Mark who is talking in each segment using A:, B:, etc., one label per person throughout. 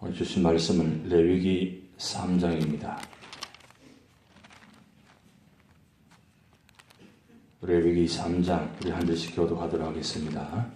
A: 오늘 주신 말씀은 레위기 3장입니다. 레위기 3장 우리 한 절씩 교독하도록 하겠습니다.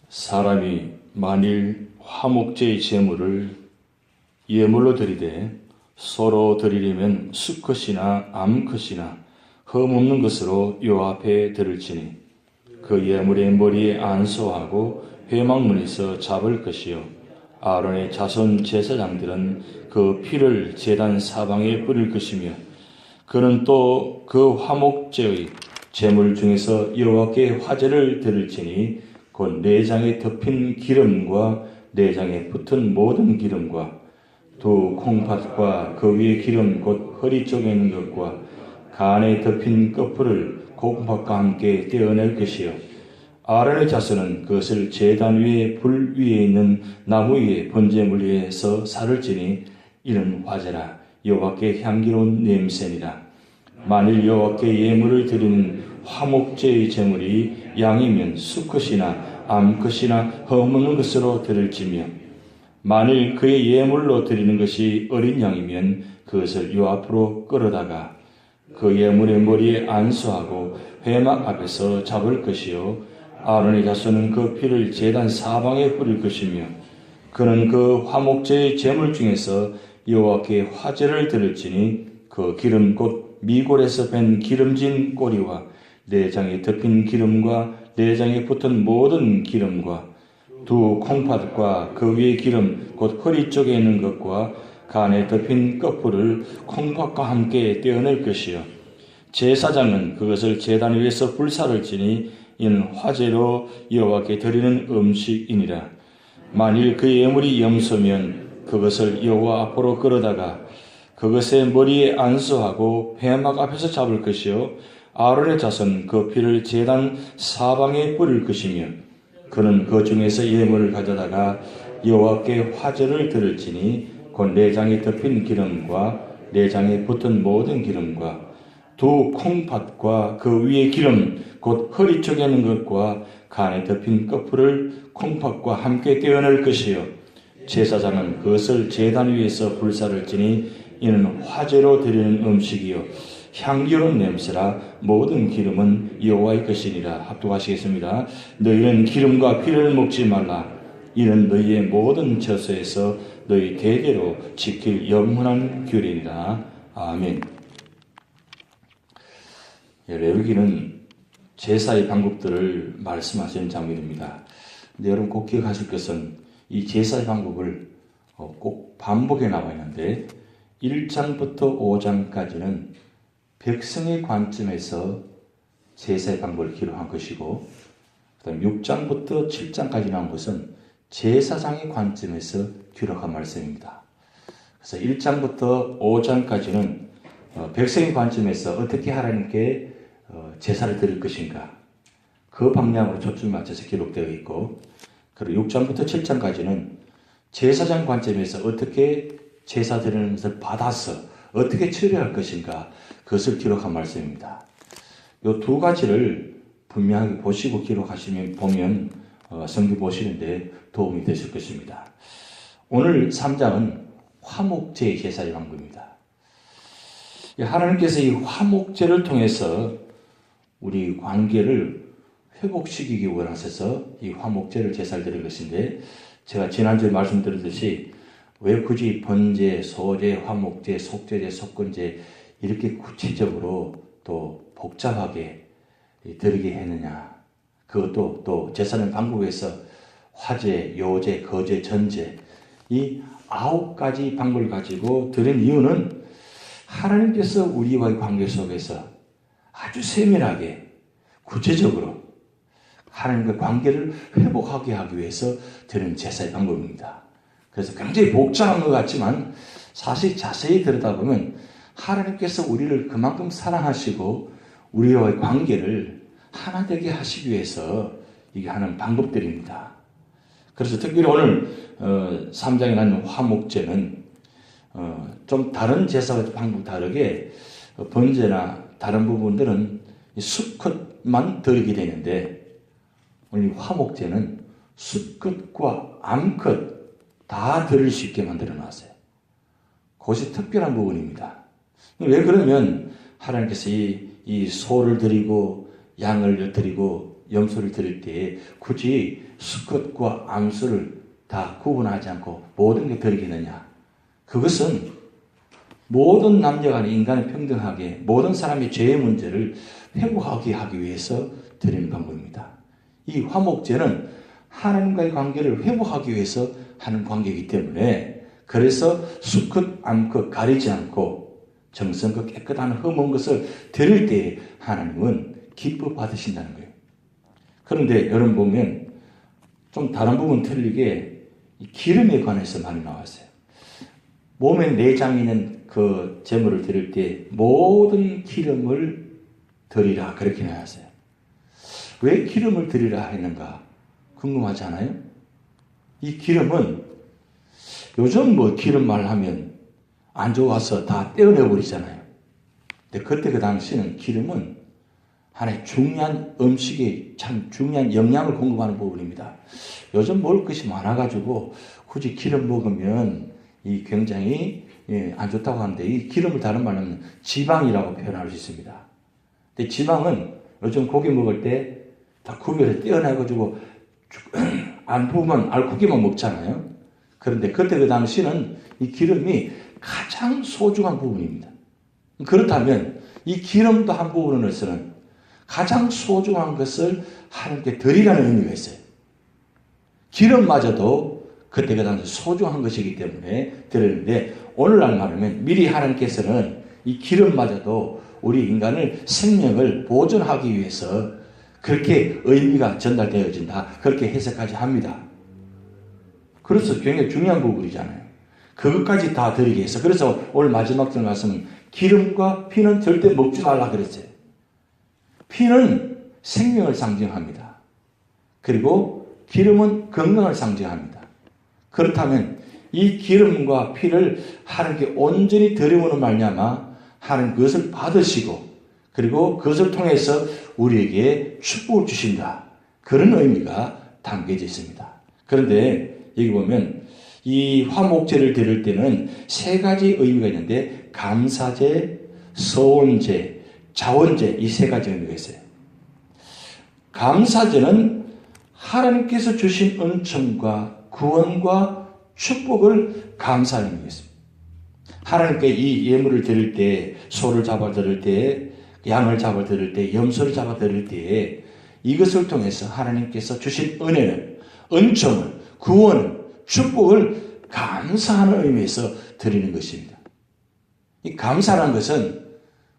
A: 사람이 만일 화목제의 제물을 예물로 드리되 서로 드리려면 수컷이나 암컷이나 흠없는 것으로 요 앞에 드릴지니 그 예물의 머리에 안수하고 회막문에서 잡을 것이요 아론의 자손 제사장들은 그 피를 제단 사방에 뿌릴 것이며 그는 또 그 화목제의 제물 중에서 여호와께 화제를 드릴지니 곧 내장에 덮인 기름과 내장에 붙은 모든 기름과 두 콩팥과 그 위에 기름 곧 허리 쪽에 있는 것과 간에 덮인 끝풀을 콩팥과 함께 떼어낼 것이요 아론의 자손은 그것을 제단 위에 불 위에 있는 나무 위에 번제물 위에서 살을 지니 이는 화제라 여호와께 향기로운 냄새니라. 만일 여호와께 예물을 드리는 화목제의 제물이 양이면 수컷이나 암컷이나 흠없는 것으로 드릴지며 만일 그의 예물로 드리는 것이 어린 양이면 그것을 요 앞으로 끌어다가 그 예물의 머리에 안수하고 회막 앞에서 잡을 것이요 아론의 자손은 그 피를 제단 사방에 뿌릴 것이며 그는 그 화목제의 제물 중에서 여호와께 화제를 드릴지니 그 기름 곧 미골에서 뺀 기름진 꼬리와 내장에 덮인 기름과 내장에 붙은 모든 기름과 두 콩팥과 그 위에 기름 곧 허리 쪽에 있는 것과 간에 덮인 끝풀을 콩팥과 함께 떼어낼 것이요 제사장은 그것을 제단 위에서 불사를 지니 이는 화제로 여호와께 드리는 음식이니라. 만일 그 예물이 염소면 그것을 여호와 앞으로 끌어다가 그것의 머리에 안수하고 회막 앞에서 잡을 것이요 아론의 자손 그 피를 제단 사방에 뿌릴 것이며 그는 그 중에서 예물을 가져다가 여호와께 화제를 드릴지니 곧 내장에 덮인 기름과 내장에 붙은 모든 기름과 두 콩팥과 그 위에 기름 곧 허리 쪽에 있는 것과 간에 덮인 끝풀을 콩팥과 함께 떼어낼 것이요 제사장은 그것을 제단 위에서 불사를 지니 이는 화제로 드리는 음식이요 향기로운 냄새라 모든 기름은 여호와의 것이니라. 합독하시겠습니다. 너희는 기름과 피를 먹지 말라. 이는 너희의 모든 처소에서 너희 대대로 지킬 영원한 규례니라. 아멘. 레위기는 제사의 방법들을 말씀하시는 장면입니다. 근데 여러분 꼭 기억하실 것은 이 제사의 방법을 꼭 반복해 나와 있는데 1장부터 5장까지는 백성의 관점에서 제사의 방법을 기록한 것이고 그 다음 6장부터 7장까지 나온 것은 제사장의 관점에서 기록한 말씀입니다. 그래서 1장부터 5장까지는 백성의 관점에서 어떻게 하나님께 제사를 드릴 것인가 그 방향으로 초점을 맞춰서 기록되어 있고 그리고 6장부터 7장까지는 제사장 관점에서 어떻게 제사 드리는 것을 받아서 어떻게 처리할 것인가 그것을 기록한 말씀입니다. 이 두 가지를 분명하게 보시고 기록하시면 보면 성경 보시는데 도움이 되실 것입니다. 오늘 3장은 화목제의 제사의 방법입니다. 하나님께서 이 화목제를 통해서 우리 관계를 회복시키기 원하셔서 이 화목제를 제사를 드릴 것인데 제가 지난주에 말씀드렸듯이 왜 굳이 번제, 소제, 화목제, 속죄제, 속건제 이렇게 구체적으로 또 복잡하게 드리게 했느냐. 그것도 또 제사는 방법에서 화제, 요제, 거제, 전제 이 9가지 방법을 가지고 드린 이유는 하나님께서 우리와의 관계 속에서 아주 세밀하게 구체적으로 하나님과 관계를 회복하게 하기 위해서 드리는 제사의 방법입니다. 그래서 굉장히 복잡한 것 같지만 사실 자세히 들여다보면 하나님께서 우리를 그만큼 사랑하시고 우리와의 관계를 하나 되게 하시기 위해서 이게 하는 방법들입니다. 그래서 특별히 오늘 3장에 나온 화목제는 좀 다른 제사와 방법 다르게 번제나 다른 부분들은 수컷만 드리게 되는데 오늘 화목제는 수컷과 암컷 다 드릴 수 있게 만들어 놨어요. 그것이 특별한 부분입니다. 왜 그러면 하나님께서 이 소를 드리고 양을 드리고 염소를 드릴 때 굳이 수컷과 암수를 다 구분하지 않고 모든 게 드리겠느냐? 그것은 모든 남녀가 인간이 평등하게 모든 사람의 죄의 문제를 회복하게 하기 위해서 드리는 방법입니다. 이 화목제는 하나님과의 관계를 회복하기 위해서 하는 관계이기 때문에 그래서 수컷, 암컷 가리지 않고 정성껏 깨끗한 흠없는 것을 드릴 때 하나님은 기뻐 받으신다는 거예요. 그런데 여러분 보면 좀 다른 부분 틀리게 기름에 관해서 많이 나왔어요. 몸에 내장이 있는 그 제물을 드릴 때 모든 기름을 드리라 그렇게 나왔어요. 왜 기름을 드리라 했는가 궁금하지 않아요? 이 기름은 요즘 뭐 기름 말하면 안 좋아서 다 떼어내버리잖아요. 근데 그때 그 당시는 기름은 하나의 중요한 음식에 참 중요한 영양을 공급하는 부분입니다. 요즘 먹을 것이 많아가지고 굳이 기름 먹으면 이 굉장히 안 좋다고 하는데 이 기름을 다른 말로 지방이라고 표현할 수 있습니다. 근데 지방은 요즘 고기 먹을 때 다 구별해 떼어내가지고 안 부으면 알코기만 먹잖아요. 그런데 그때 그 당시는 이 기름이 가장 소중한 부분입니다. 그렇다면 이 기름도 한 부분으로서는 가장 소중한 것을 하나님께 드리라는 의미가 있어요. 기름마저도 그때 그 당시 소중한 것이기 때문에 드리는데 오늘날 말하면 미리 하나님께서는 이 기름마저도 우리 인간을 생명을 보존하기 위해서 그렇게 의미가 전달되어진다. 그렇게 해석하지 합니다. 그래서 굉장히 중요한 부분이잖아요. 그것까지 다 드리기 위해서. 그래서 오늘 마지막 절 말씀은 기름과 피는 절대 먹지 말라 그랬어요. 피는 생명을 상징합니다. 그리고 기름은 건강을 상징합니다. 그렇다면 이 기름과 피를 하나님께 온전히 드림으로 말미암아 하나님 그것을 받으시고 그리고 그것을 통해서 우리에게 축복을 주신다. 그런 의미가 담겨져 있습니다. 그런데 여기 보면 이 화목제를 드릴 때는 세 가지 의미가 있는데 감사제, 서원제, 자원제 이 세 가지 의미가 있어요. 감사제는 하나님께서 주신 은총과 구원과 축복을 감사하는 의미가 있습니다. 하나님께 이 예물을 드릴 때 소를 잡아 드릴 때 양을 잡아 드릴 때 염소를 잡아 드릴 때 이것을 통해서 하나님께서 주신 은혜를 은총을 구원을 축복을 감사하는 의미에서 드리는 것입니다. 이 감사라는 것은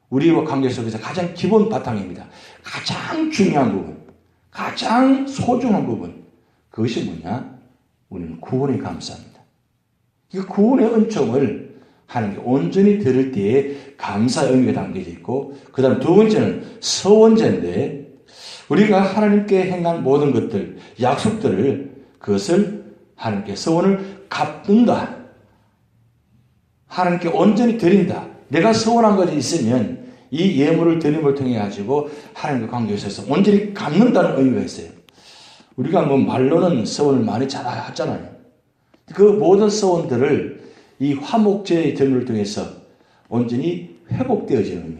A: 우리와 관계 속에서 가장 기본 바탕입니다. 가장 중요한 부분, 가장 소중한 부분 그것이 뭐냐? 우리는 구원에 감사합니다. 이 구원의 은총을 하나님께 온전히 드릴 때에 감사의 의미가 담겨져 있고 그 다음 두 번째는 서원제인데 우리가 하나님께 행한 모든 것들, 약속들을 그것을 하나님께 서원을 갚는다. 하나님께 온전히 드린다. 내가 서원한 것이 있으면 이 예물을 드림을 통해 가지고 하나님과 관계에 있어서 온전히 갚는다는 의미가 있어요. 우리가 뭐 말로는 서원을 많이 잘 하잖아요. 그 모든 서원들을 이 화목제의 드림을 통해서 온전히 회복되어지는 의미.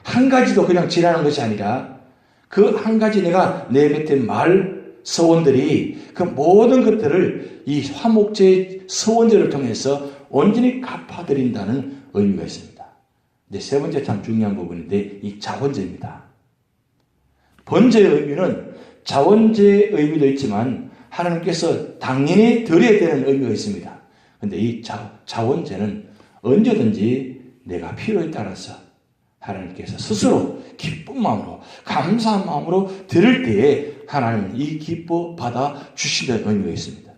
A: 한 가지도 그냥 지나는 것이 아니라 그 한 가지 내가 내뱉은 말, 서원들이 그 모든 것들을 이 화목제의 서원제를 통해서 온전히 갚아드린다는 의미가 있습니다. 근데 세 번째 참 중요한 부분인데 이 자원제입니다. 번제의 의미는 자원제의 의미도 있지만 하나님께서 당연히 드려야 되는 의미가 있습니다. 그런데 이 자원제는 언제든지 내가 필요에 따라서 하나님께서 스스로 기쁜 마음으로 감사한 마음으로 드릴 때에 하나님은 이 기뻐 받아 주신다는 의미가 있습니다.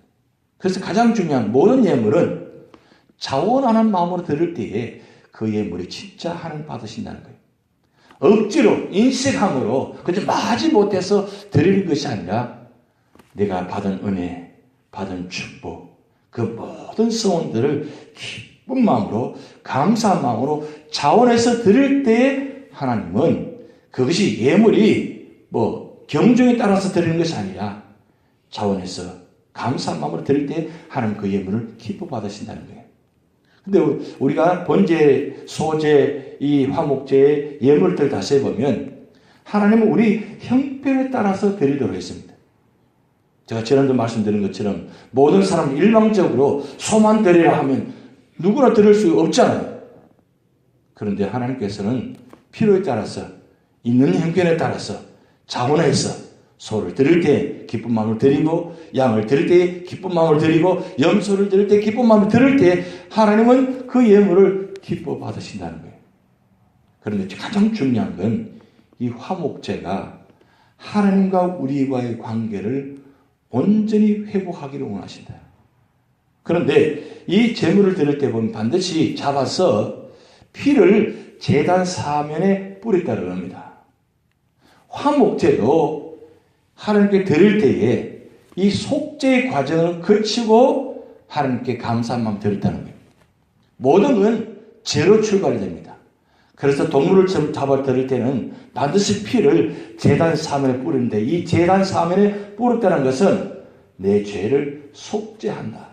A: 그래서 가장 중요한 모든 예물은 자원하는 마음으로 드릴 때에 그 예물이 진짜 하나님 받으신다는 거예요. 억지로 인색함으로 그저 마지 못해서 드리는 것이 아니라 내가 받은 은혜, 받은 축복 그 모든 소원들을 기쁜 마음으로 감사한 마음으로 자원해서 드릴 때에 하나님은 그것이 예물이 경중에 따라서 드리는 것이 아니라 자원해서 감사한 마음으로 드릴 때 하나님 그 예물을 기뻐 받으신다는 거예요. 근데 우리가 번제, 소제, 이 화목제의 예물들 다시 해보면 하나님은 우리 형편에 따라서 드리도록 했습니다. 제가 지난주 말씀드린 것처럼 모든 사람 일방적으로 소만 드리라 하면 누구나 드릴 수 없잖아요. 그런데 하나님께서는 필요에 따라서 있는 형편에 따라서 자원해서 소를 드릴 때 기쁜 마음을 드리고 양을 드릴 때 기쁜 마음을 드리고 염소를 드릴 때 기쁜 마음을 드릴 때 하나님은 그 예물을 기뻐 받으신다는 거예요. 그런데 가장 중요한 건 이 화목제가 하나님과 우리와의 관계를 온전히 회복하기를 원하신다. 그런데 이 제물을 드릴 때 보면 반드시 잡아서 피를 제단 사면에 뿌렸다고 합니다. 화목제도 하나님께 드릴 때에 이 속죄의 과정을 거치고 하나님께 감사한 마음 드렸다는 거예요. 모든 건 죄로 출발이 됩니다. 그래서 동물을 잡아 드릴 때는 반드시 피를 제단 사면에 뿌리는데 이 제단 사면에 뿌렸다는 것은 내 죄를 속죄한다.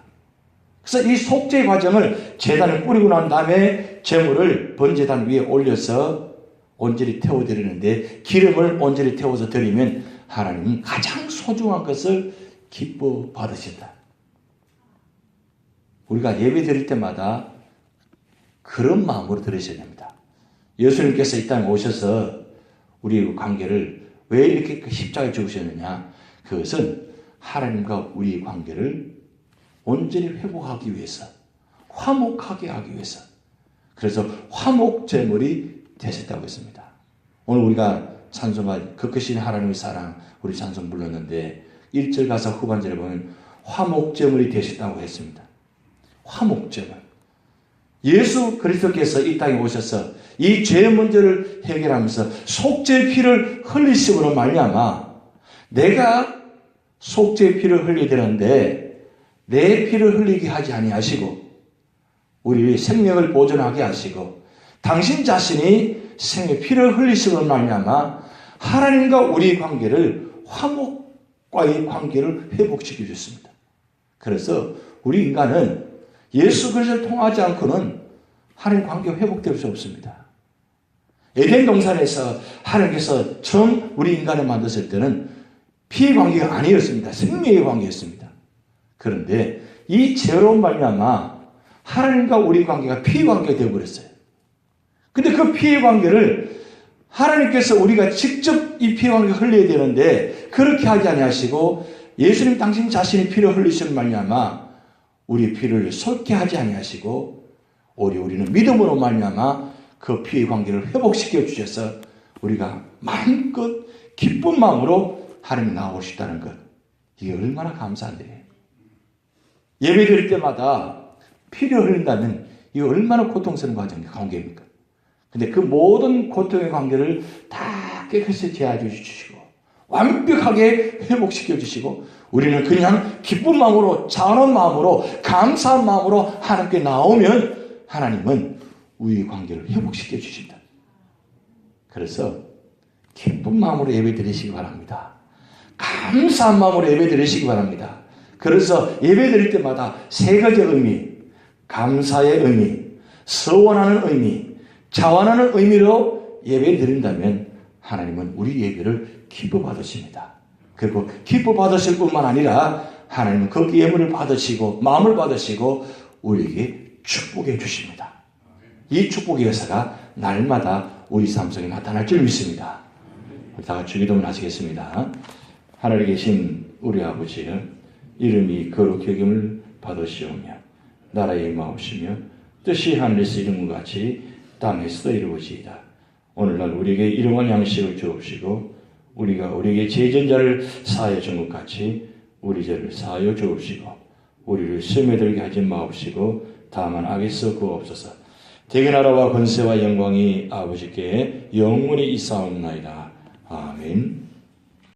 A: 그래서 이 속죄의 과정을 제단에 뿌리고 난 다음에 제물을 번제단 위에 올려서 온전히 태워드리는데 기름을 온전히 태워서 드리면 하나님은 가장 소중한 것을 기뻐 받으신다. 우리가 예배 드릴 때마다 그런 마음으로 드리셔야 됩니다. 예수님께서 이 땅에 오셔서 우리의 관계를 왜 이렇게 십자가에 죽으셨느냐? 그것은 하나님과 우리의 관계를 온전히 회복하기 위해서, 화목하게 하기 위해서. 그래서 화목제물이 되셨다고 했습니다. 오늘 우리가 찬송한 그 크신 하나님의 사랑 우리 찬송 불렀는데 1절 가사 후반절에 보면 화목제물이 되셨다고 했습니다. 화목제물. 예수 그리스도께서 이 땅에 오셔서 이 죄의 문제를 해결하면서 속죄의 피를 흘리심으로 말미암아 내가 속죄의 피를 흘리게 되는데 내 피를 흘리게 하지 아니하시고 우리 생명을 보존하게 하시고 당신 자신이 생의 피를 흘리심으로 말미암아 하나님과 우리의 관계를 화목과의 관계를 회복시켜 주셨습니다. 그래서 우리 인간은 예수 그리스도를 통하지 않고는 하나님 관계가 회복될 수 없습니다. 에덴 동산에서 하나님께서 처음 우리 인간을 만드실 때는 피의 관계가 아니었습니다. 생명의 관계였습니다. 그런데 이 죄로 말미암아 하나님과 우리 관계가 피의 관계가 되어버렸어요. 근데 그 피의 관계를 하나님께서 우리가 직접 이 피의 관계를 흘려야 되는데 그렇게 하지 아니하시고 예수님 당신 자신이 피를 흘리시는 말미암아 우리 피를 솟게 하지 아니하시고 오히려 우리는 믿음으로 말미암아 그 피의 관계를 회복시켜 주셔서 우리가 마음껏 기쁜 마음으로 하나님 나오시다는 것. 이게 얼마나 감사한데. 예배 드릴 때마다 피를 흘린다면 이게 얼마나 고통스러운 관계입니까? 근데 그 모든 고통의 관계를 다 깨끗이 제하여 주시고 완벽하게 회복시켜 주시고 우리는 그냥 기쁜 마음으로 자원한 마음으로 감사한 마음으로 하나님께 나오면 하나님은 우리의 관계를 회복시켜 주신다. 그래서 기쁜 마음으로 예배 드리시기 바랍니다. 감사한 마음으로 예배 드리시기 바랍니다. 그래서 예배 드릴 때마다 세 가지 의미, 감사의 의미, 서원하는 의미, 자원하는 의미로 예배 드린다면 하나님은 우리 예배를 기뻐 받으십니다. 그리고 기뻐 받으실 뿐만 아니라 하나님은 그 예물을 받으시고 마음을 받으시고 우리에게 축복해 주십니다. 이 축복의 역사가 날마다 우리 삶 속에 나타날 줄 믿습니다. 우리 다 같이 기도를 하시겠습니다. 하늘에 계신 우리 아버지, 이름이 거룩히 여김을 받으시오며 나라의 마옵시며 뜻이 하늘에서 이룬 것 같이 땅에서도 이루어지이다. 오늘날 우리에게 일용할 양식을 주옵시고 우리가 우리에게 죄전자를 사하여 준 것 같이 우리 죄를 사하여 주옵시고 우리를 시험에 들게 하지 마옵시고 다만 악에서 구하옵소서. 대개 나라와 권세와 영광이 아버지께 영원히 있사옵나이다. 아멘.